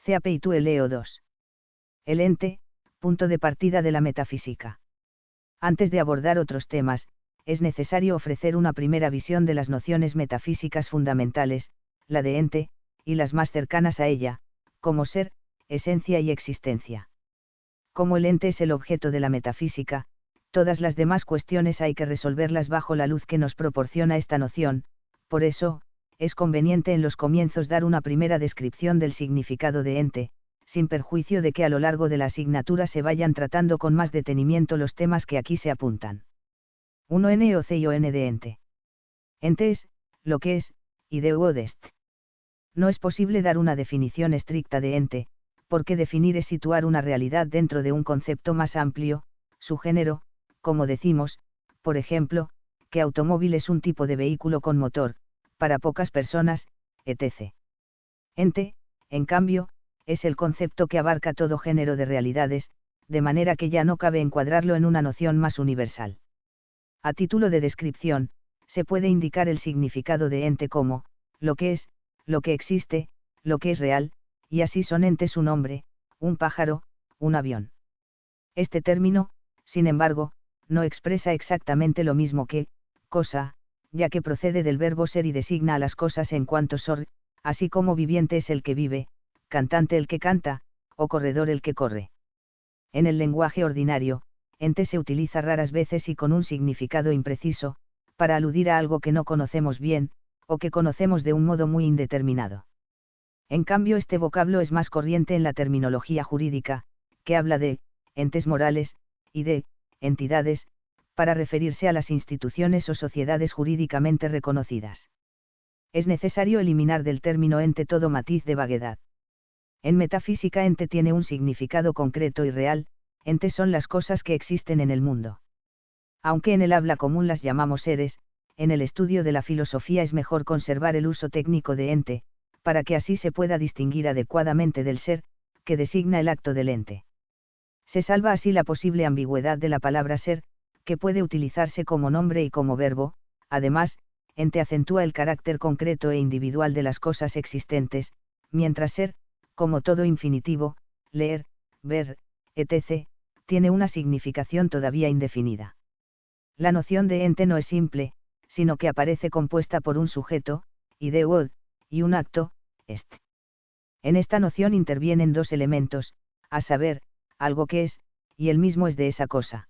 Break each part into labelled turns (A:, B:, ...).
A: Capítulo 2. El ente, punto de partida de la metafísica. Antes de abordar otros temas, es necesario ofrecer una primera visión de las nociones metafísicas fundamentales, la de ente, y las más cercanas a ella, como ser, esencia y existencia. Como el ente es el objeto de la metafísica, todas las demás cuestiones hay que resolverlas bajo la luz que nos proporciona esta noción. Por eso, es conveniente en los comienzos dar una primera descripción del significado de ente, sin perjuicio de que a lo largo de la asignatura se vayan tratando con más detenimiento los temas que aquí se apuntan. 1 N o C y o N de ente. Ente es, lo que es, y de o est. No es posible dar una definición estricta de ente, porque definir es situar una realidad dentro de un concepto más amplio, su género, como decimos, por ejemplo, que automóvil es un tipo de vehículo con motor, para pocas personas, etc. Ente, en cambio, es el concepto que abarca todo género de realidades, de manera que ya no cabe encuadrarlo en una noción más universal. A título de descripción, se puede indicar el significado de ente como, lo que es, lo que existe, lo que es real, y así son entes un hombre, un pájaro, un avión. Este término, sin embargo, no expresa exactamente lo mismo que, cosa, ya que procede del verbo ser y designa a las cosas en cuanto son, así como viviente es el que vive, cantante el que canta, o corredor el que corre. En el lenguaje ordinario, ente se utiliza raras veces y con un significado impreciso, para aludir a algo que no conocemos bien, o que conocemos de un modo muy indeterminado. En cambio, este vocablo es más corriente en la terminología jurídica, que habla de entes morales, y de entidades, para referirse a las instituciones o sociedades jurídicamente reconocidas. Es necesario eliminar del término ente todo matiz de vaguedad. En metafísica, ente tiene un significado concreto y real, entes son las cosas que existen en el mundo. Aunque en el habla común las llamamos seres, en el estudio de la filosofía es mejor conservar el uso técnico de ente, para que así se pueda distinguir adecuadamente del ser, que designa el acto del ente. Se salva así la posible ambigüedad de la palabra ser, que puede utilizarse como nombre y como verbo. Además, ente acentúa el carácter concreto e individual de las cosas existentes, mientras ser, como todo infinitivo, leer, ver, etc., tiene una significación todavía indefinida. La noción de ente no es simple, sino que aparece compuesta por un sujeto, ideo, y un acto, est. En esta noción intervienen dos elementos, a saber, algo que es, y el mismo es de esa cosa.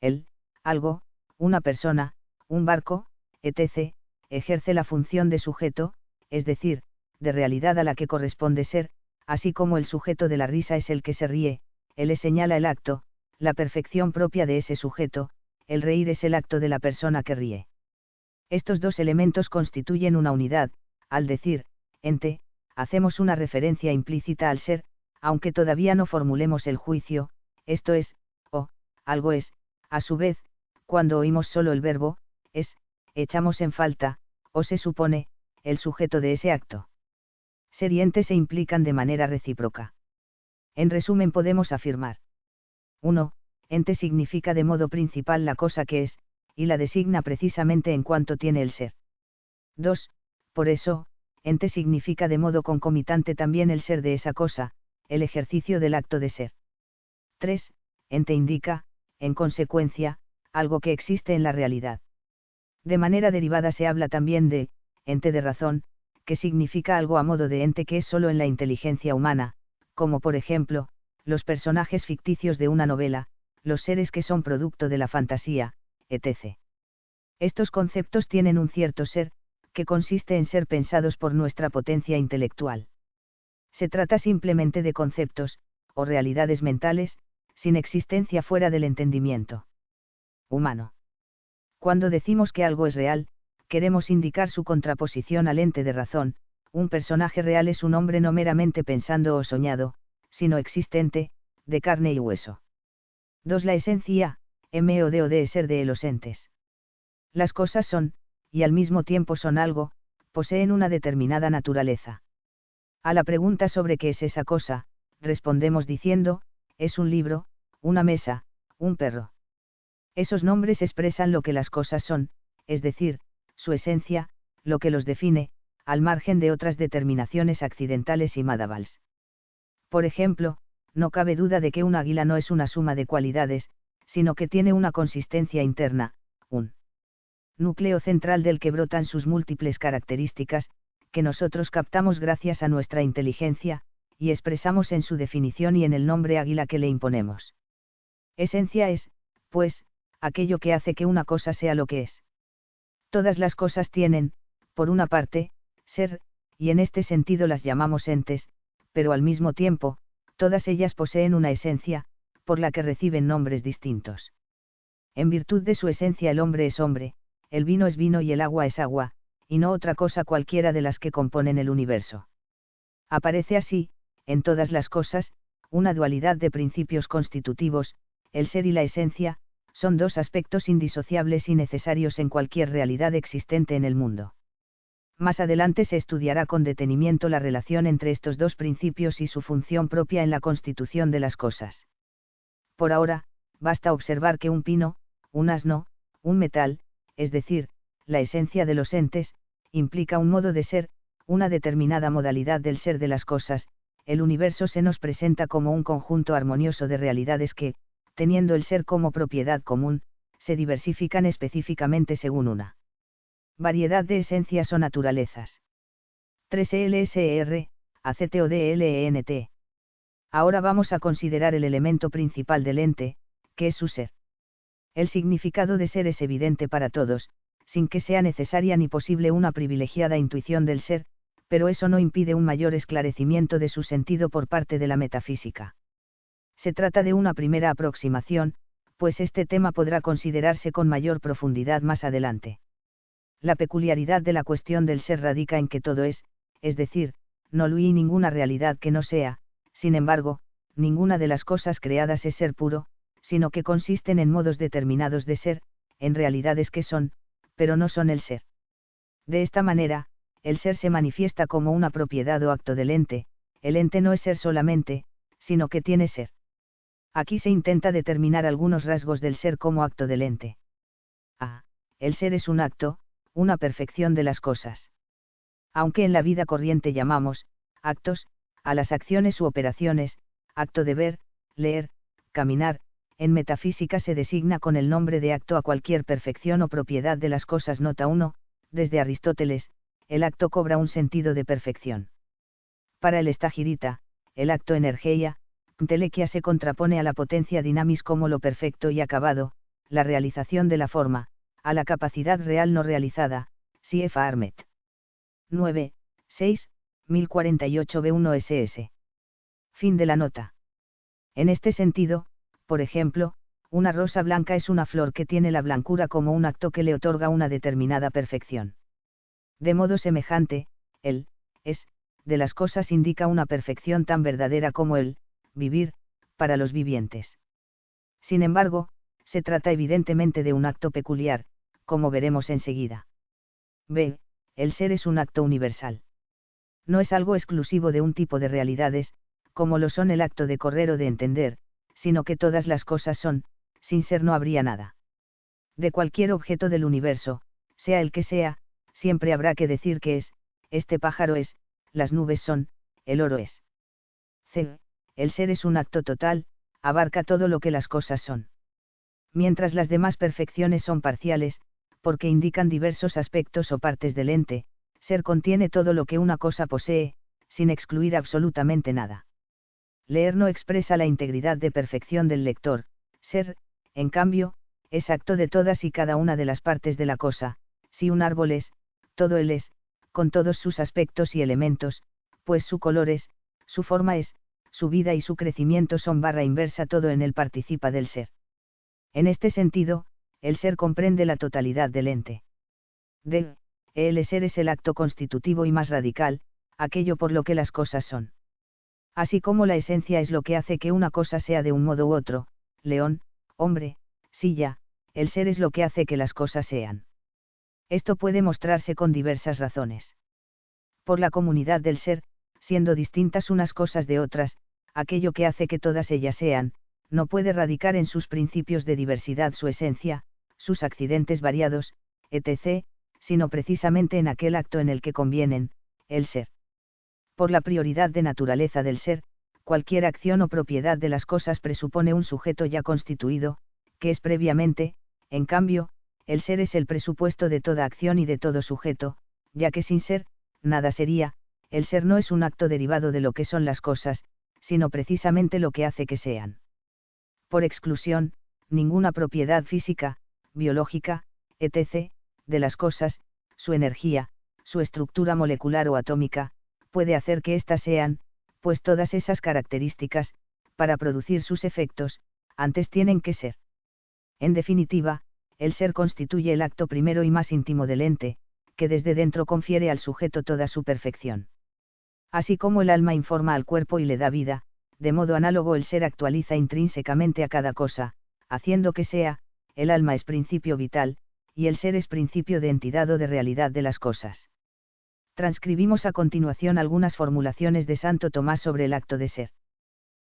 A: El, algo, una persona, un barco, etc., ejerce la función de sujeto, es decir, de realidad a la que corresponde ser, así como el sujeto de la risa es el que se ríe, él le señala el acto, la perfección propia de ese sujeto, el reír es el acto de la persona que ríe. Estos dos elementos constituyen una unidad. Al decir ente, hacemos una referencia implícita al ser, aunque todavía no formulemos el juicio, esto es, o, algo es. A su vez, cuando oímos solo el verbo es, echamos en falta, o se supone, el sujeto de ese acto. Ser y ente se implican de manera recíproca. En resumen, podemos afirmar: 1. Ente significa de modo principal la cosa que es, y la designa precisamente en cuanto tiene el ser. 2. Por eso, ente significa de modo concomitante también el ser de esa cosa, el ejercicio del acto de ser. 3. Ente indica, en consecuencia, algo que existe en la realidad. De manera derivada se habla también de ente de razón, que significa algo a modo de ente que es solo en la inteligencia humana, como por ejemplo, los personajes ficticios de una novela, los seres que son producto de la fantasía, etc. Estos conceptos tienen un cierto ser, que consiste en ser pensados por nuestra potencia intelectual. Se trata simplemente de conceptos, o realidades mentales, sin existencia fuera del entendimiento humano. Cuando decimos que algo es real, queremos indicar su contraposición al ente de razón. Un personaje real es un hombre no meramente pensando o soñado, sino existente, de carne y hueso. 2. La esencia, MOD es ser de los entes. Las cosas son, y al mismo tiempo son algo, poseen una determinada naturaleza. A la pregunta sobre qué es esa cosa, respondemos diciendo, es un libro, una mesa, un perro. Esos nombres expresan lo que las cosas son, es decir, su esencia, lo que los define, al margen de otras determinaciones accidentales y madavals. Por ejemplo, no cabe duda de que un águila no es una suma de cualidades, sino que tiene una consistencia interna, un núcleo central del que brotan sus múltiples características, que nosotros captamos gracias a nuestra inteligencia, y expresamos en su definición y en el nombre águila que le imponemos. Esencia es, pues, aquello que hace que una cosa sea lo que es. Todas las cosas tienen, por una parte, ser, y en este sentido las llamamos entes, pero al mismo tiempo, todas ellas poseen una esencia, por la que reciben nombres distintos. En virtud de su esencia el hombre es hombre, el vino es vino y el agua es agua, y no otra cosa cualquiera de las que componen el universo. Aparece así, en todas las cosas, una dualidad de principios constitutivos, el ser y la esencia, son dos aspectos indisociables y necesarios en cualquier realidad existente en el mundo. Más adelante se estudiará con detenimiento la relación entre estos dos principios y su función propia en la constitución de las cosas. Por ahora, basta observar que un pino, un asno, un metal, es decir, la esencia de los entes, implica un modo de ser, una determinada modalidad del ser de las cosas. El universo se nos presenta como un conjunto armonioso de realidades que, teniendo el ser como propiedad común, se diversifican específicamente según una variedad de esencias o naturalezas. 3 LSR, ACTODLENT. Ahora vamos a considerar el elemento principal del ente, que es su ser. El significado de ser es evidente para todos, sin que sea necesaria ni posible una privilegiada intuición del ser, pero eso no impide un mayor esclarecimiento de su sentido por parte de la metafísica. Se trata de una primera aproximación, pues este tema podrá considerarse con mayor profundidad más adelante. La peculiaridad de la cuestión del ser radica en que todo es decir, no hay ninguna realidad que no sea, sin embargo, ninguna de las cosas creadas es ser puro, sino que consisten en modos determinados de ser, en realidades que son, pero no son el ser. De esta manera, el ser se manifiesta como una propiedad o acto del ente, el ente no es ser solamente, sino que tiene ser. Aquí se intenta determinar algunos rasgos del ser como acto del ente. A. El ser es un acto, una perfección de las cosas. Aunque en la vida corriente llamamos actos a las acciones u operaciones, acto de ver, leer, caminar, en metafísica se designa con el nombre de acto a cualquier perfección o propiedad de las cosas. Nota 1, desde Aristóteles, el acto cobra un sentido de perfección. Para el estagirita, el acto energía, telequia se contrapone a la potencia dinamis como lo perfecto y acabado, la realización de la forma, a la capacidad real no realizada, C.F. Armet. 9, 6, 1048 B1 SS. Fin de la nota. En este sentido, por ejemplo, una rosa blanca es una flor que tiene la blancura como un acto que le otorga una determinada perfección. De modo semejante, el es de las cosas indica una perfección tan verdadera como el vivir para los vivientes. Sin embargo, se trata evidentemente de un acto peculiar, como veremos enseguida. B. El ser es un acto universal. No es algo exclusivo de un tipo de realidades, como lo son el acto de correr o de entender, sino que todas las cosas son, sin ser no habría nada. De cualquier objeto del universo, sea el que sea, siempre habrá que decir que es, este pájaro es, las nubes son, el oro es. C. El ser es un acto total, abarca todo lo que las cosas son. Mientras las demás perfecciones son parciales, porque indican diversos aspectos o partes del ente, ser contiene todo lo que una cosa posee, sin excluir absolutamente nada. Leer no expresa la integridad de perfección del lector, ser, en cambio, es acto de todas y cada una de las partes de la cosa. Si un árbol es, todo él es, con todos sus aspectos y elementos, pues su color es, su forma es, su vida y su crecimiento son barra inversa, todo en él participa del ser. En este sentido, el ser comprende la totalidad del ente. D. El ser es el acto constitutivo y más radical, aquello por lo que las cosas son. Así como la esencia es lo que hace que una cosa sea de un modo u otro, león, hombre, silla, el ser es lo que hace que las cosas sean. Esto puede mostrarse con diversas razones. Por la comunidad del ser, siendo distintas unas cosas de otras, aquello que hace que todas ellas sean, no puede radicar en sus principios de diversidad su esencia, sus accidentes variados, etc., sino precisamente en aquel acto en el que convienen, el ser. Por la prioridad de naturaleza del ser, cualquier acción o propiedad de las cosas presupone un sujeto ya constituido, que es previamente, en cambio, el ser es el presupuesto de toda acción y de todo sujeto, ya que sin ser, nada sería, el ser no es un acto derivado de lo que son las cosas, sino precisamente lo que hace que sean. Por exclusión, ninguna propiedad física, biológica, etc., de las cosas, su energía, su estructura molecular o atómica, puede hacer que éstas sean, pues todas esas características, para producir sus efectos, antes tienen que ser. En definitiva, el ser constituye el acto primero y más íntimo del ente, que desde dentro confiere al sujeto toda su perfección. Así como el alma informa al cuerpo y le da vida, de modo análogo el ser actualiza intrínsecamente a cada cosa, haciendo que sea, el alma es principio vital, y el ser es principio de entidad o de realidad de las cosas. Transcribimos a continuación algunas formulaciones de Santo Tomás sobre el acto de ser.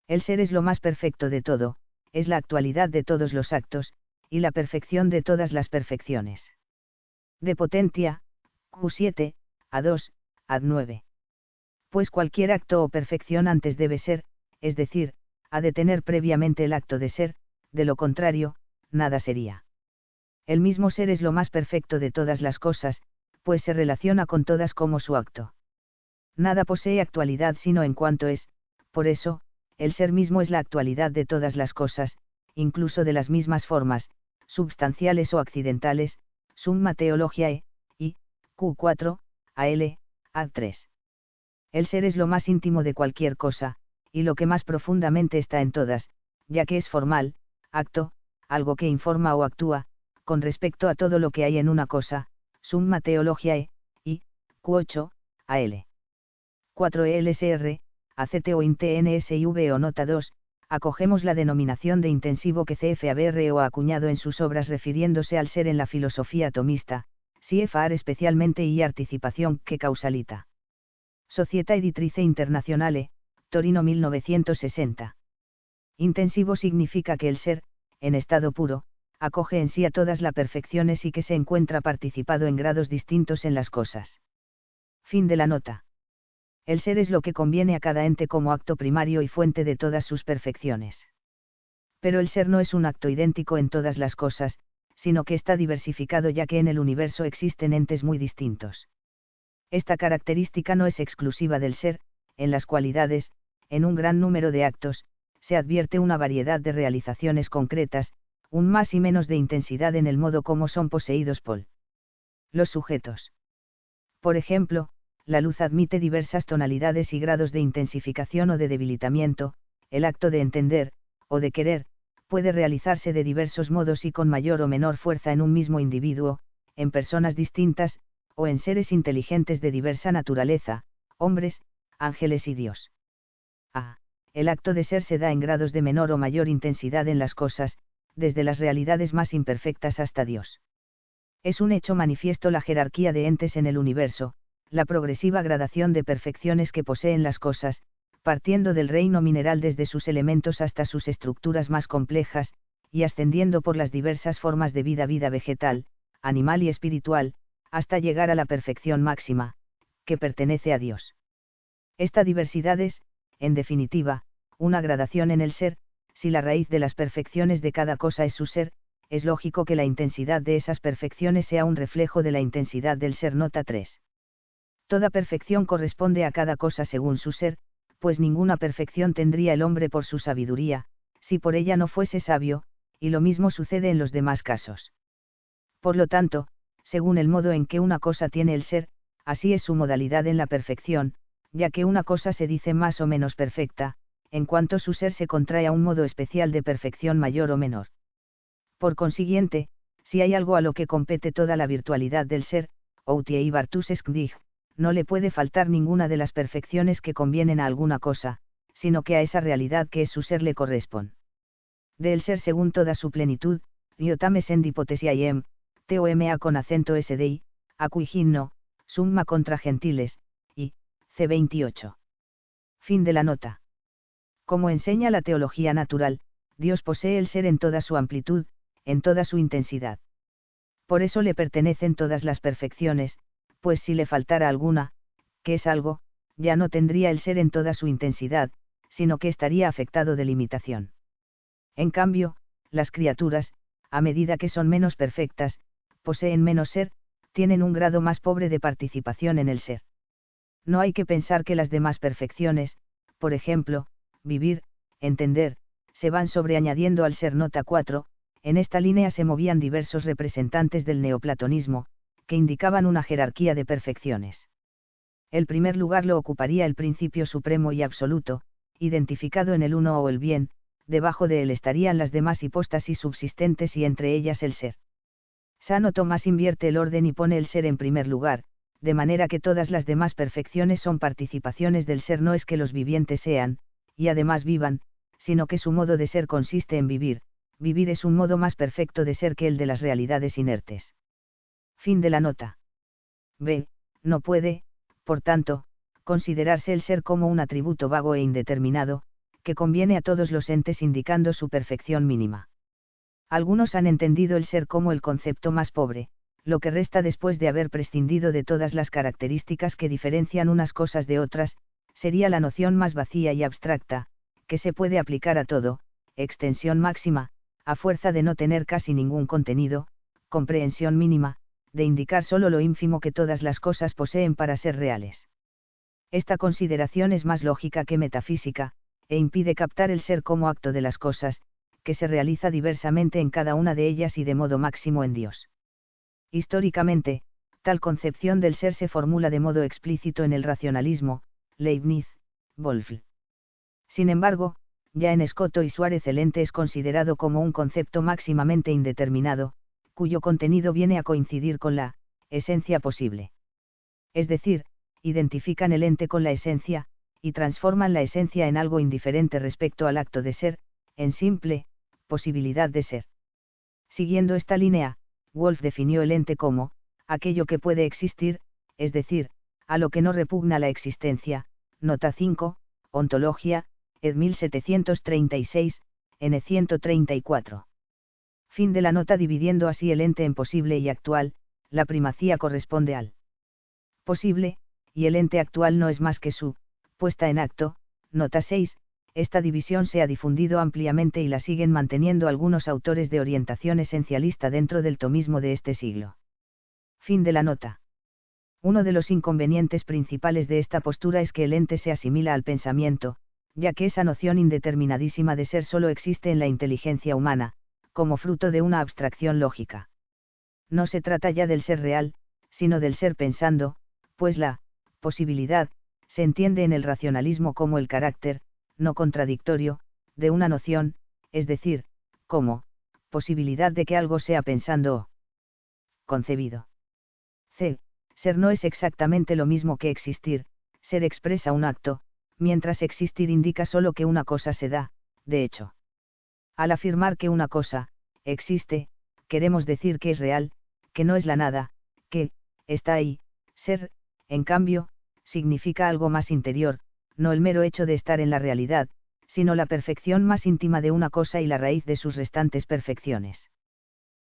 A: El ser es lo más perfecto de todo, es la actualidad de todos los actos, y la perfección de todas las perfecciones. De Potentia, Q7, A2, Ad9. Pues cualquier acto o perfección antes debe ser, es decir, ha de tener previamente el acto de ser, de lo contrario, nada sería. El mismo ser es lo más perfecto de todas las cosas, pues se relaciona con todas como su acto. Nada posee actualidad sino en cuanto es, por eso, el ser mismo es la actualidad de todas las cosas, incluso de las mismas formas, substanciales o accidentales, Summa Theologiae, y, Q4, AL, Ad3. El ser es lo más íntimo de cualquier cosa, y lo que más profundamente está en todas, ya que es formal, acto, algo que informa o actúa, con respecto a todo lo que hay en una cosa, Summa Theologiae, y, Q8, AL. 4 ELSR, ACT o INT NSIV o Nota 2, acogemos la denominación de intensivo que CFABR ha acuñado en sus obras refiriéndose al ser en la filosofía atomista, CFAR especialmente y Articipación que causalita. Società Editrice Internazionale, Torino 1960. Intensivo significa que el ser, en estado puro, acoge en sí a todas las perfecciones y que se encuentra participado en grados distintos en las cosas. Fin de la nota. El ser es lo que conviene a cada ente como acto primario y fuente de todas sus perfecciones. Pero el ser no es un acto idéntico en todas las cosas, sino que está diversificado ya que en el universo existen entes muy distintos. Esta característica no es exclusiva del ser, en las cualidades, en un gran número de actos, se advierte una variedad de realizaciones concretas, un más y menos de intensidad en el modo como son poseídos por los sujetos. Por ejemplo, la luz admite diversas tonalidades y grados de intensificación o de debilitamiento, el acto de entender, o de querer, puede realizarse de diversos modos y con mayor o menor fuerza en un mismo individuo, en personas distintas, o en seres inteligentes de diversa naturaleza, hombres, ángeles y Dios. El acto de ser se da en grados de menor o mayor intensidad en las cosas, desde las realidades más imperfectas hasta Dios. Es un hecho manifiesto la jerarquía de entes en el universo, la progresiva gradación de perfecciones que poseen las cosas, partiendo del reino mineral desde sus elementos hasta sus estructuras más complejas, y ascendiendo por las diversas formas de vida vegetal, animal y espiritual, hasta llegar a la perfección máxima, que pertenece a Dios. Esta diversidad es, en definitiva, una gradación en el ser. Si la raíz de las perfecciones de cada cosa es su ser, es lógico que la intensidad de esas perfecciones sea un reflejo de la intensidad del ser. Nota 3. Toda perfección corresponde a cada cosa según su ser, pues ninguna perfección tendría el hombre por su sabiduría, si por ella no fuese sabio, y lo mismo sucede en los demás casos. Por lo tanto, según el modo en que una cosa tiene el ser, así es su modalidad en la perfección, ya que una cosa se dice más o menos perfecta, en cuanto su ser se contrae a un modo especial de perfección mayor o menor. Por consiguiente, si hay algo a lo que compete toda la virtualidad del ser, outie vartus escdig, no le puede faltar ninguna de las perfecciones que convienen a alguna cosa, sino que a esa realidad que es su ser le corresponde. Del ser según toda su plenitud, diotames en hipotesiaiem, toma con acento sdi, acuigino, summa contra gentiles, y, c28. Fin de la nota. Como enseña la teología natural, Dios posee el ser en toda su amplitud, en toda su intensidad. Por eso le pertenecen todas las perfecciones, pues si le faltara alguna, que es algo, ya no tendría el ser en toda su intensidad, sino que estaría afectado de limitación. En cambio, las criaturas, a medida que son menos perfectas, poseen menos ser, tienen un grado más pobre de participación en el ser. No hay que pensar que las demás perfecciones, por ejemplo, vivir, entender, se van sobreañadiendo al ser. Nota 4, en esta línea se movían diversos representantes del neoplatonismo, que indicaban una jerarquía de perfecciones. El primer lugar lo ocuparía el principio supremo y absoluto, identificado en el uno o el bien, debajo de él estarían las demás hipóstasis subsistentes y entre ellas el ser. Santo Tomás invierte el orden y pone el ser en primer lugar, de manera que todas las demás perfecciones son participaciones del ser. No es que los vivientes sean, y además vivan, sino que su modo de ser consiste en vivir. Vivir es un modo más perfecto de ser que el de las realidades inertes. Fin de la nota. B. No puede, por tanto, considerarse el ser como un atributo vago e indeterminado, que conviene a todos los entes indicando su perfección mínima. Algunos han entendido el ser como el concepto más pobre, lo que resta después de haber prescindido de todas las características que diferencian unas cosas de otras, sería la noción más vacía y abstracta, que se puede aplicar a todo, extensión máxima, a fuerza de no tener casi ningún contenido, comprensión mínima, de indicar solo lo ínfimo que todas las cosas poseen para ser reales. Esta consideración es más lógica que metafísica, e impide captar el ser como acto de las cosas, que se realiza diversamente en cada una de ellas y de modo máximo en Dios. Históricamente, tal concepción del ser se formula de modo explícito en el racionalismo, Leibniz, Wolff. Sin embargo, ya en Escoto y Suárez el ente es considerado como un concepto máximamente indeterminado, cuyo contenido viene a coincidir con la esencia posible. Es decir, identifican el ente con la esencia, y transforman la esencia en algo indiferente respecto al acto de ser, en simple posibilidad de ser. Siguiendo esta línea, Wolff definió el ente como aquello que puede existir, es decir, a lo que no repugna la existencia. Nota 5, Ontología, ed. 1736, n. 134. Fin de la nota. Dividiendo así el ente en posible y actual, la primacía corresponde al posible, y el ente actual no es más que su puesta en acto. Nota 6. Esta división se ha difundido ampliamente y la siguen manteniendo algunos autores de orientación esencialista dentro del tomismo de este siglo. Fin de la nota. Uno de los inconvenientes principales de esta postura es que el ente se asimila al pensamiento, ya que esa noción indeterminadísima de ser solo existe en la inteligencia humana, como fruto de una abstracción lógica. No se trata ya del ser real, sino del ser pensando, pues la posibilidad se entiende en el racionalismo como el carácter, no contradictorio, de una noción, es decir, como posibilidad de que algo sea pensando o concebido. C. Ser no es exactamente lo mismo que existir. Ser expresa un acto, mientras existir indica solo que una cosa se da, de hecho. Al afirmar que una cosa existe, queremos decir que es real, que no es la nada, que está ahí. Ser, en cambio, significa algo más interior, no el mero hecho de estar en la realidad, sino la perfección más íntima de una cosa y la raíz de sus restantes perfecciones.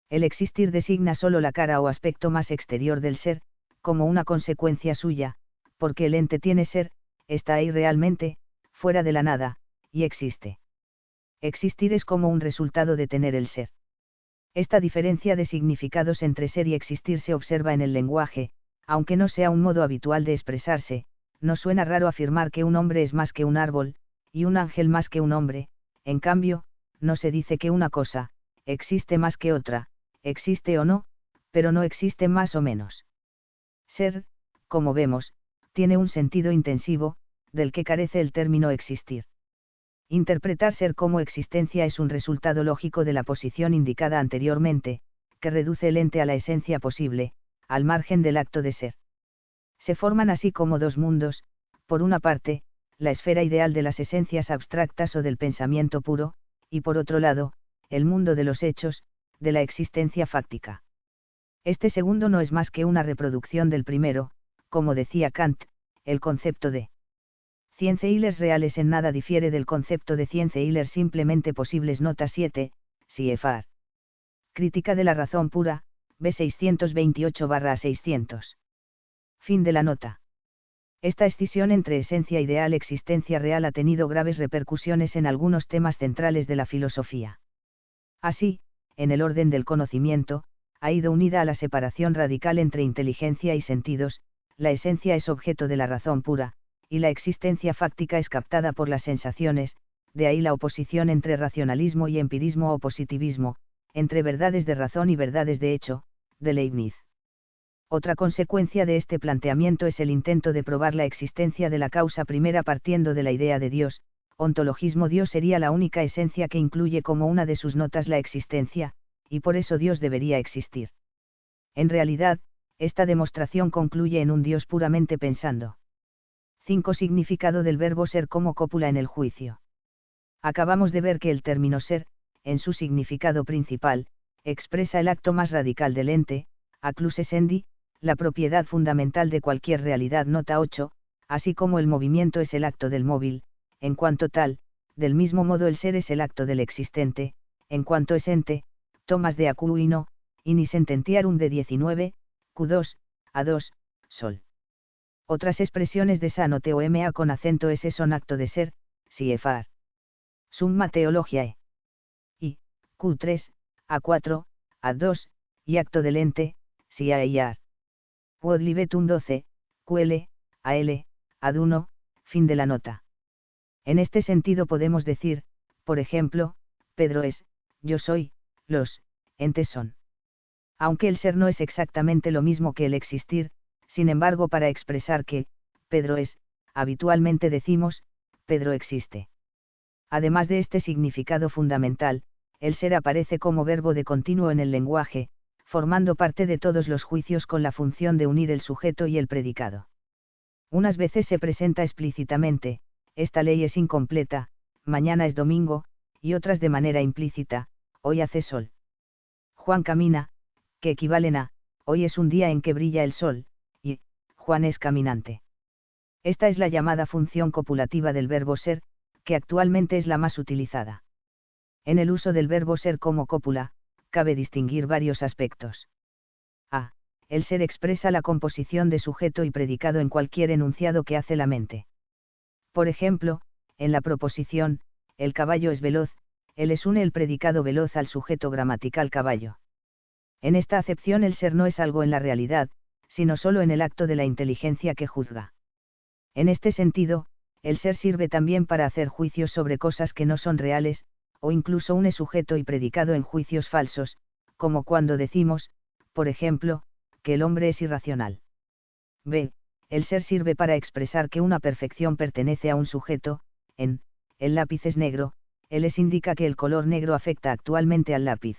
A: El existir designa solo la cara o aspecto más exterior del ser, como una consecuencia suya, porque el ente tiene ser, está ahí realmente, fuera de la nada, y existe. Existir es como un resultado de tener el ser. Esta diferencia de significados entre ser y existir se observa en el lenguaje, aunque no sea un modo habitual de expresarse. No suena raro afirmar que un hombre es más que un árbol, y un ángel más que un hombre. En cambio, no se dice que una cosa existe más que otra, existe o no, pero no existe más o menos. Ser, como vemos, tiene un sentido intensivo, del que carece el término existir. Interpretar ser como existencia es un resultado lógico de la posición indicada anteriormente, que reduce el ente a la esencia posible, al margen del acto de ser. Se forman así como dos mundos: por una parte, la esfera ideal de las esencias abstractas o del pensamiento puro, y por otro lado, el mundo de los hechos, de la existencia fáctica. Este segundo no es más que una reproducción del primero. Como decía Kant, el concepto de ciencia reales en nada difiere del concepto de ciencia simplemente posibles. Nota 7, CFR. Crítica de la razón pura, B 628/600. Fin de la nota. Esta escisión entre esencia ideal y existencia real ha tenido graves repercusiones en algunos temas centrales de la filosofía. Así, en el orden del conocimiento, ha ido unida a la separación radical entre inteligencia y sentidos, la esencia es objeto de la razón pura, y la existencia fáctica es captada por las sensaciones, de ahí la oposición entre racionalismo y empirismo o positivismo, entre verdades de razón y verdades de hecho, de Leibniz. Otra consecuencia de este planteamiento es el intento de probar la existencia de la causa primera partiendo de la idea de Dios. Ontologismo: Dios sería la única esencia que incluye como una de sus notas la existencia, y por eso Dios debería existir. En realidad, esta demostración concluye en un Dios puramente pensando. 5. Significado del verbo ser como cópula en el juicio. Acabamos de ver que el término ser, en su significado principal, expresa el acto más radical del ente, aclus essendi, la propiedad fundamental de cualquier realidad. Nota 8, así como el movimiento es el acto del móvil, en cuanto tal, del mismo modo el ser es el acto del existente, en cuanto es ente. Tomás de Aquino, In Sententiarum de 19, Q2, A2, Sol. Otras expresiones de Sano Teoma con acento S son acto de ser, siefar. Summa Theologiae. Y, Q3, A4, A2, y acto del ente, siaiar. Quod libetum 12, QL, AL, Ad1, fin de la nota. En este sentido podemos decir, por ejemplo, Pedro es, yo soy, los entes son. Aunque el ser no es exactamente lo mismo que el existir, sin embargo, para expresar que Pedro es, habitualmente decimos, Pedro existe. Además de este significado fundamental, el ser aparece como verbo de continuo en el lenguaje, formando parte de todos los juicios con la función de unir el sujeto y el predicado. Unas veces se presenta explícitamente, esta ley es incompleta, mañana es domingo, y otras de manera implícita, hoy hace sol. Juan camina, que equivalen a, hoy es un día en que brilla el sol, y, Juan es caminante. Esta es la llamada función copulativa del verbo ser, que actualmente es la más utilizada. En el uso del verbo ser como cópula, cabe distinguir varios aspectos. A. El ser expresa la composición de sujeto y predicado en cualquier enunciado que hace la mente. Por ejemplo, en la proposición, el caballo es veloz, el es une el predicado veloz al sujeto gramatical caballo. En esta acepción el ser no es algo en la realidad, sino solo en el acto de la inteligencia que juzga. En este sentido, el ser sirve también para hacer juicios sobre cosas que no son reales, o incluso une sujeto y predicado en juicios falsos, como cuando decimos, por ejemplo, que el hombre es irracional. B. El ser sirve para expresar que una perfección pertenece a un sujeto. En el lápiz es negro, el es indica que el color negro afecta actualmente al lápiz.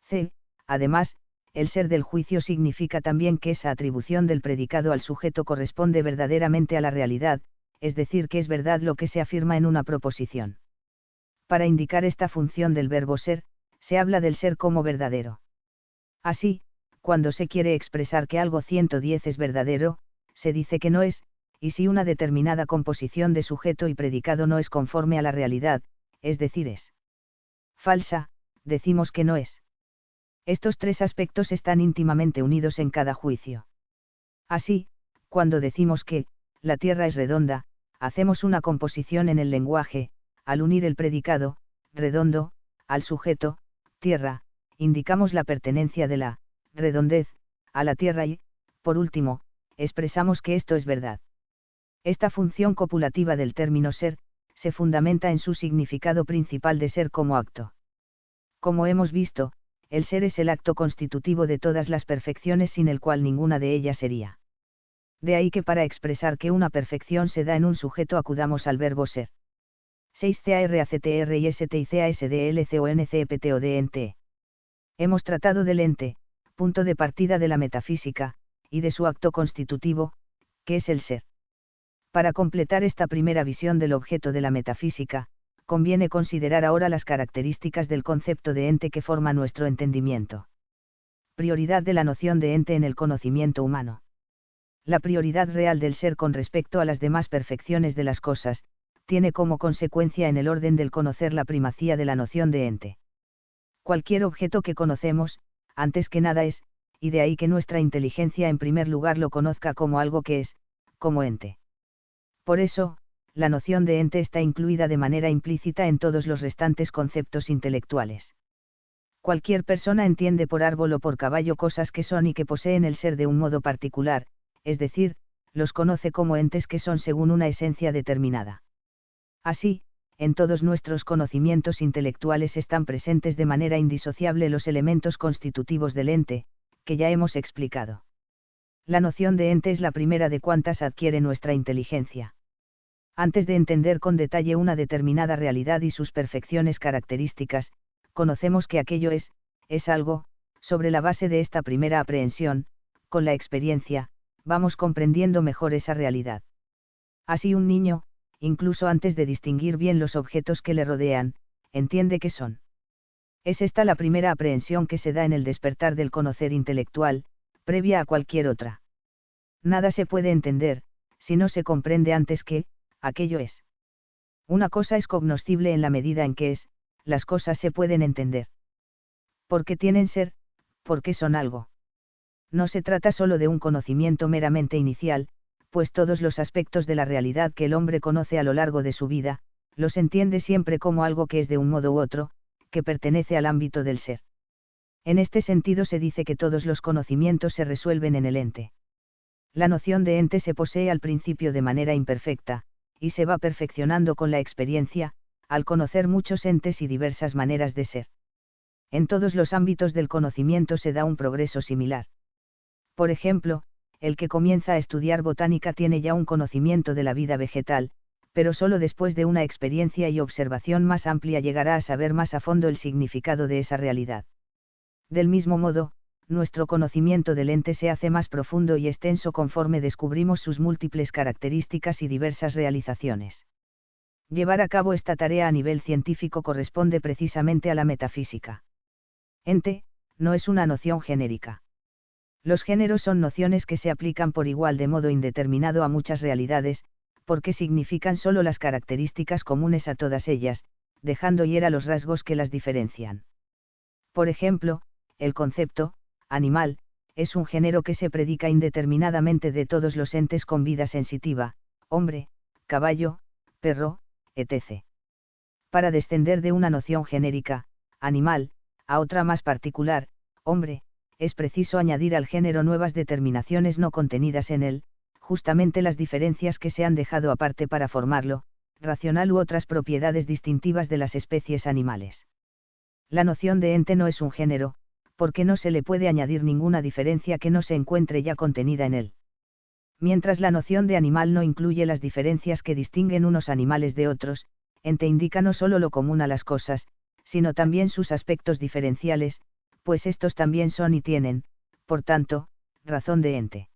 A: C. Además, el ser del juicio significa también que esa atribución del predicado al sujeto corresponde verdaderamente a la realidad, es decir, que es verdad lo que se afirma en una proposición. Para indicar esta función del verbo ser, se habla del ser como verdadero. Así, cuando se quiere expresar que algo 110 es verdadero, se dice que no es, y si una determinada composición de sujeto y predicado no es conforme a la realidad, es decir, es falsa, decimos que no es. Estos tres aspectos están íntimamente unidos en cada juicio. Así, cuando decimos que la tierra es redonda, hacemos una composición en el lenguaje, al unir el predicado, redondo, al sujeto, tierra, indicamos la pertenencia de la redondez a la tierra y, por último, expresamos que esto es verdad. Esta función copulativa del término ser, se fundamenta en su significado principal de ser como acto. Como hemos visto, el ser es el acto constitutivo de todas las perfecciones sin el cual ninguna de ellas sería. De ahí que para expresar que una perfección se da en un sujeto acudamos al verbo ser. 6 CARACTR y STICASDLCONCEPTODNT. Hemos tratado del ente, punto de partida de la metafísica, y de su acto constitutivo, que es el ser. Para completar esta primera visión del objeto de la metafísica, conviene considerar ahora las características del concepto de ente que forma nuestro entendimiento. Prioridad de la noción de ente en el conocimiento humano. La prioridad real del ser con respecto a las demás perfecciones de las cosas, tiene como consecuencia en el orden del conocer la primacía de la noción de ente. Cualquier objeto que conocemos, antes que nada es, y de ahí que nuestra inteligencia en primer lugar lo conozca como algo que es, como ente. Por eso, la noción de ente está incluida de manera implícita en todos los restantes conceptos intelectuales. Cualquier persona entiende por árbol o por caballo cosas que son y que poseen el ser de un modo particular, es decir, los conoce como entes que son según una esencia determinada. Así, en todos nuestros conocimientos intelectuales están presentes de manera indisociable los elementos constitutivos del ente, que ya hemos explicado. La noción de ente es la primera de cuantas adquiere nuestra inteligencia. Antes de entender con detalle una determinada realidad y sus perfecciones características, conocemos que aquello es algo. Sobre la base de esta primera aprehensión, con la experiencia, vamos comprendiendo mejor esa realidad. Así un niño, incluso antes de distinguir bien los objetos que le rodean, entiende qué son. Es esta la primera aprehensión que se da en el despertar del conocer intelectual, previa a cualquier otra. Nada se puede entender, si no se comprende antes que, aquello es. Una cosa es cognoscible en la medida en que las cosas se pueden entender. Porque tienen ser, porque son algo. No se trata solo de un conocimiento meramente inicial, pues todos los aspectos de la realidad que el hombre conoce a lo largo de su vida, los entiende siempre como algo que es de un modo u otro, que pertenece al ámbito del ser. En este sentido se dice que todos los conocimientos se resuelven en el ente. La noción de ente se posee al principio de manera imperfecta, y se va perfeccionando con la experiencia, al conocer muchos entes y diversas maneras de ser. En todos los ámbitos del conocimiento se da un progreso similar. Por ejemplo, el que comienza a estudiar botánica tiene ya un conocimiento de la vida vegetal, pero solo después de una experiencia y observación más amplia llegará a saber más a fondo el significado de esa realidad. Del mismo modo, nuestro conocimiento del ente se hace más profundo y extenso conforme descubrimos sus múltiples características y diversas realizaciones. Llevar a cabo esta tarea a nivel científico corresponde precisamente a la metafísica. Ente, no es una noción genérica. Los géneros son nociones que se aplican por igual de modo indeterminado a muchas realidades, porque significan solo las características comunes a todas ellas, dejando hiera los rasgos que las diferencian. Por ejemplo, el concepto, animal, es un género que se predica indeterminadamente de todos los entes con vida sensitiva, hombre, caballo, perro, etc. Para descender de una noción genérica, animal, a otra más particular, hombre, es preciso añadir al género nuevas determinaciones no contenidas en él, justamente las diferencias que se han dejado aparte para formarlo, racional u otras propiedades distintivas de las especies animales. La noción de ente no es un género, porque no se le puede añadir ninguna diferencia que no se encuentre ya contenida en él. Mientras la noción de animal no incluye las diferencias que distinguen unos animales de otros, ente indica no solo lo común a las cosas, sino también sus aspectos diferenciales, pues estos también son y tienen, por tanto, razón de ente.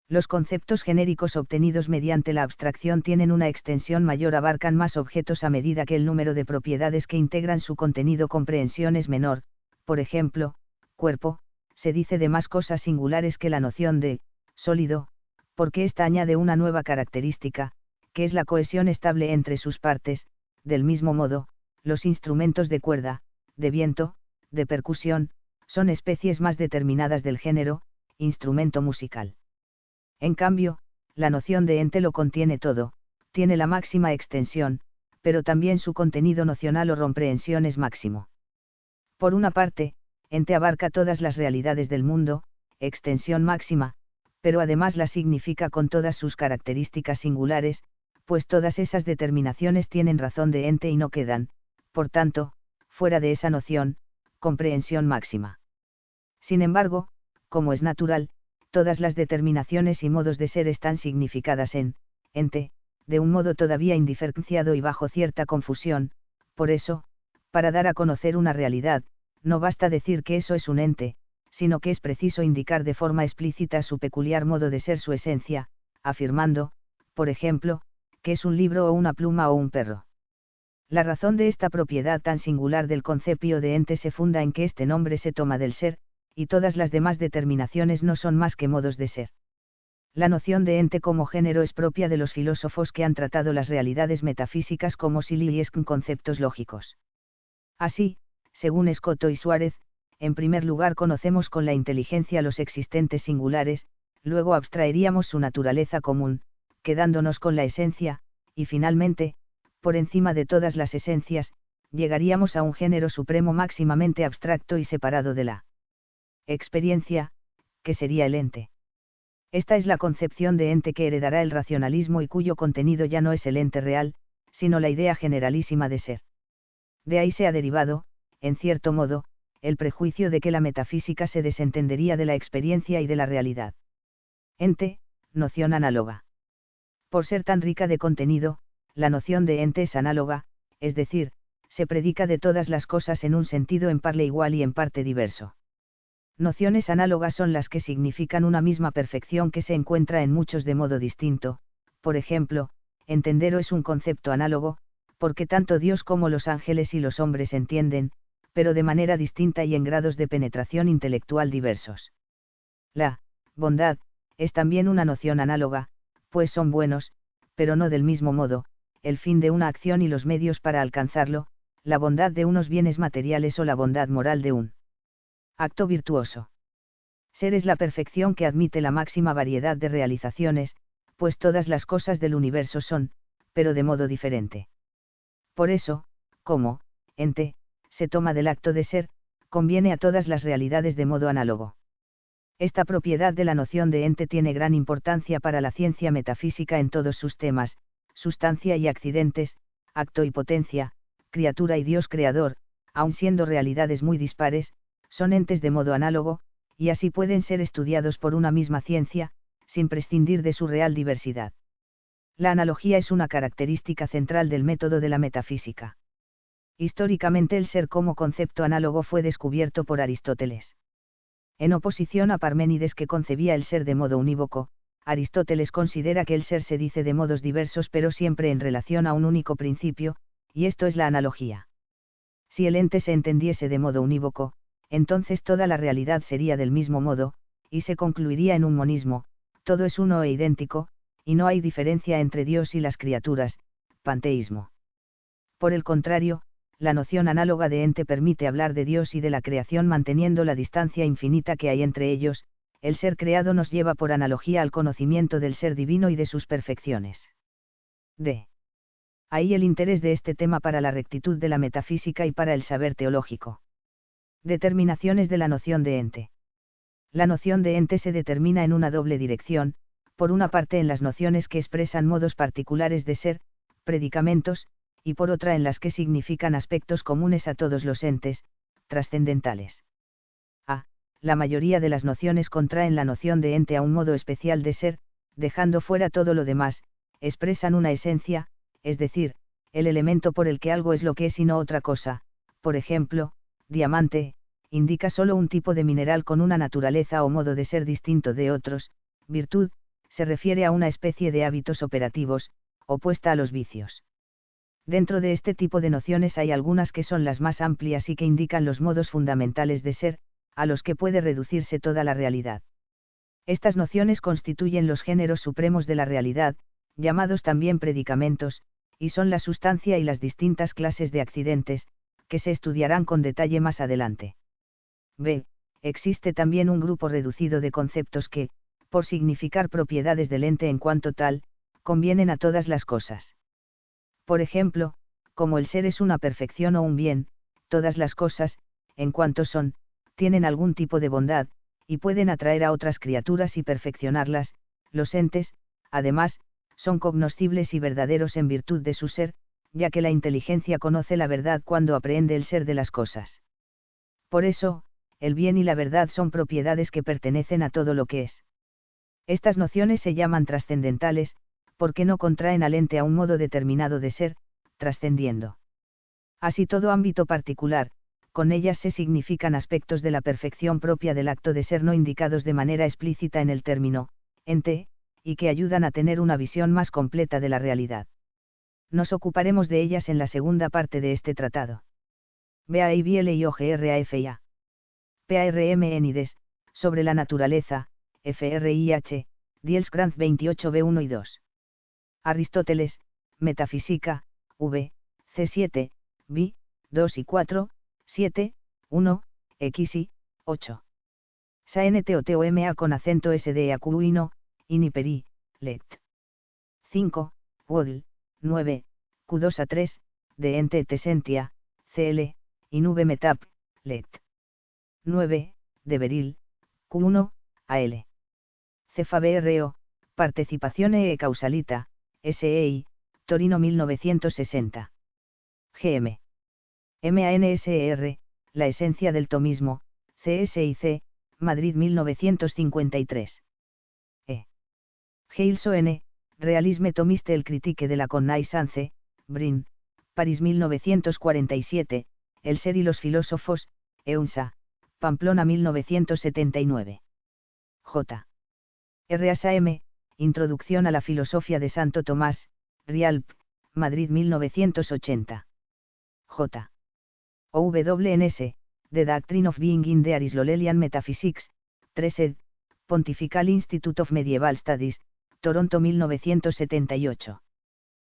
A: Los conceptos genéricos obtenidos mediante la abstracción tienen una extensión mayor, abarcan más objetos a medida que el número de propiedades que integran su contenido comprensión es menor. Por ejemplo, cuerpo, se dice de más cosas singulares que la noción de sólido, porque ésta añade una nueva característica, que es la cohesión estable entre sus partes. Del mismo modo, los instrumentos de cuerda, de viento, de percusión, son especies más determinadas del género, instrumento musical. En cambio, la noción de ente lo contiene todo, tiene la máxima extensión, pero también su contenido nocional o comprehensión es máximo. Por una parte, ente abarca todas las realidades del mundo, extensión máxima, pero además la significa con todas sus características singulares, pues todas esas determinaciones tienen razón de ente y no quedan, por tanto, fuera de esa noción, comprensión máxima. Sin embargo, como es natural, todas las determinaciones y modos de ser están significadas en ente, de un modo todavía indiferenciado y bajo cierta confusión. Por eso, para dar a conocer una realidad, no basta decir que eso es un ente, sino que es preciso indicar de forma explícita su peculiar modo de ser, su esencia, afirmando, por ejemplo, que es un libro o una pluma o un perro. La razón de esta propiedad tan singular del concepto de ente se funda en que este nombre se toma del ser, y todas las demás determinaciones no son más que modos de ser. La noción de ente como género es propia de los filósofos que han tratado las realidades metafísicas como si y conceptos lógicos. Así, según Escoto y Suárez, en primer lugar conocemos con la inteligencia los existentes singulares, luego abstraeríamos su naturaleza común, quedándonos con la esencia, y finalmente, por encima de todas las esencias, llegaríamos a un género supremo máximamente abstracto y separado de la experiencia, que sería el ente. Esta es la concepción de ente que heredará el racionalismo y cuyo contenido ya no es el ente real, sino la idea generalísima de ser. De ahí se ha derivado, en cierto modo, el prejuicio de que la metafísica se desentendería de la experiencia y de la realidad. Ente, noción análoga. Por ser tan rica de contenido, la noción de ente es análoga, es decir, se predica de todas las cosas en un sentido en parte igual y en parte diverso. Nociones análogas son las que significan una misma perfección que se encuentra en muchos de modo distinto. Por ejemplo, entendero es un concepto análogo, porque tanto Dios como los ángeles y los hombres entienden, pero de manera distinta y en grados de penetración intelectual diversos. La bondad es también una noción análoga, pues son buenos, pero no del mismo modo, el fin de una acción y los medios para alcanzarlo, la bondad de unos bienes materiales o la bondad moral de un acto virtuoso. Ser es la perfección que admite la máxima variedad de realizaciones, pues todas las cosas del universo son, pero de modo diferente. Por eso, como ente se toma del acto de ser, conviene a todas las realidades de modo análogo. Esta propiedad de la noción de ente tiene gran importancia para la ciencia metafísica en todos sus temas, sustancia y accidentes, acto y potencia, criatura y Dios creador, aun siendo realidades muy dispares, son entes de modo análogo, y así pueden ser estudiados por una misma ciencia, sin prescindir de su real diversidad. La analogía es una característica central del método de la metafísica. Históricamente el ser como concepto análogo fue descubierto por Aristóteles. En oposición a Parménides, que concebía el ser de modo unívoco, Aristóteles considera que el ser se dice de modos diversos pero siempre en relación a un único principio, y esto es la analogía. Si el ente se entendiese de modo unívoco, entonces toda la realidad sería del mismo modo, y se concluiría en un monismo, todo es uno e idéntico, y no hay diferencia entre Dios y las criaturas, panteísmo. Por el contrario, la noción análoga de ente permite hablar de Dios y de la creación manteniendo la distancia infinita que hay entre ellos. El ser creado nos lleva por analogía al conocimiento del ser divino y de sus perfecciones. D. Ahí el interés de este tema para la rectitud de la metafísica y para el saber teológico. Determinaciones de la noción de ente. La noción de ente se determina en una doble dirección, por una parte en las nociones que expresan modos particulares de ser, predicamentos, y por otra en las que significan aspectos comunes a todos los entes, trascendentales. A. La mayoría de las nociones contraen la noción de ente a un modo especial de ser, dejando fuera todo lo demás, expresan una esencia, es decir, el elemento por el que algo es lo que es y no otra cosa. Por ejemplo, diamante, indica solo un tipo de mineral con una naturaleza o modo de ser distinto de otros. Virtud, se refiere a una especie de hábitos operativos, opuesta a los vicios. Dentro de este tipo de nociones hay algunas que son las más amplias y que indican los modos fundamentales de ser, a los que puede reducirse toda la realidad. Estas nociones constituyen los géneros supremos de la realidad, llamados también predicamentos, y son la sustancia y las distintas clases de accidentes, que se estudiarán con detalle más adelante. B. Existe también un grupo reducido de conceptos que, por significar propiedades del ente en cuanto tal, convienen a todas las cosas. Por ejemplo, como el ser es una perfección o un bien, todas las cosas, en cuanto son, tienen algún tipo de bondad, y pueden atraer a otras criaturas y perfeccionarlas. Los entes, además, son cognoscibles y verdaderos en virtud de su ser, ya que la inteligencia conoce la verdad cuando aprehende el ser de las cosas. Por eso, el bien y la verdad son propiedades que pertenecen a todo lo que es. Estas nociones se llaman trascendentales, porque no contraen al ente a un modo determinado de ser, trascendiendo. Así todo ámbito particular, con ellas se significan aspectos de la perfección propia del acto de ser no indicados de manera explícita en el término ente, y que ayudan a tener una visión más completa de la realidad. Nos ocuparemos de ellas en la segunda parte de este tratado. BAIBLIOGRAFIA. PARM Enides, sobre la naturaleza, FRIH, Dielskrantz 28b1 y 2. Aristóteles, Metafísica, V, C7, B, 2 y 4, 7, 1, X y 8. SANTOTOMA con acento SDAQ y no, INIPERI, LET. 5, Wodl, 9, Q2A3, de Ente et Essentia, CL, Inuve Metap, Let. 9, de Beril, Q1, AL. CFABRO, Partecipazione e Causalita, SEI, Torino 1960. GM. MANSER, La esencia del tomismo, CSIC, Madrid 1953. E. Gilso N., Realisme tomiste el critique de la connaissance, Brin, París 1947, El ser y los filósofos, EUNSA, Pamplona 1979. J. RASAM, Introducción a la filosofía de Santo Tomás, Rialp, Madrid 1980. J. OWNS, The Doctrine of Being in the Aristotlelian Metaphysics, 3 ed., Pontifical Institute of Medieval Studies, Toronto 1978.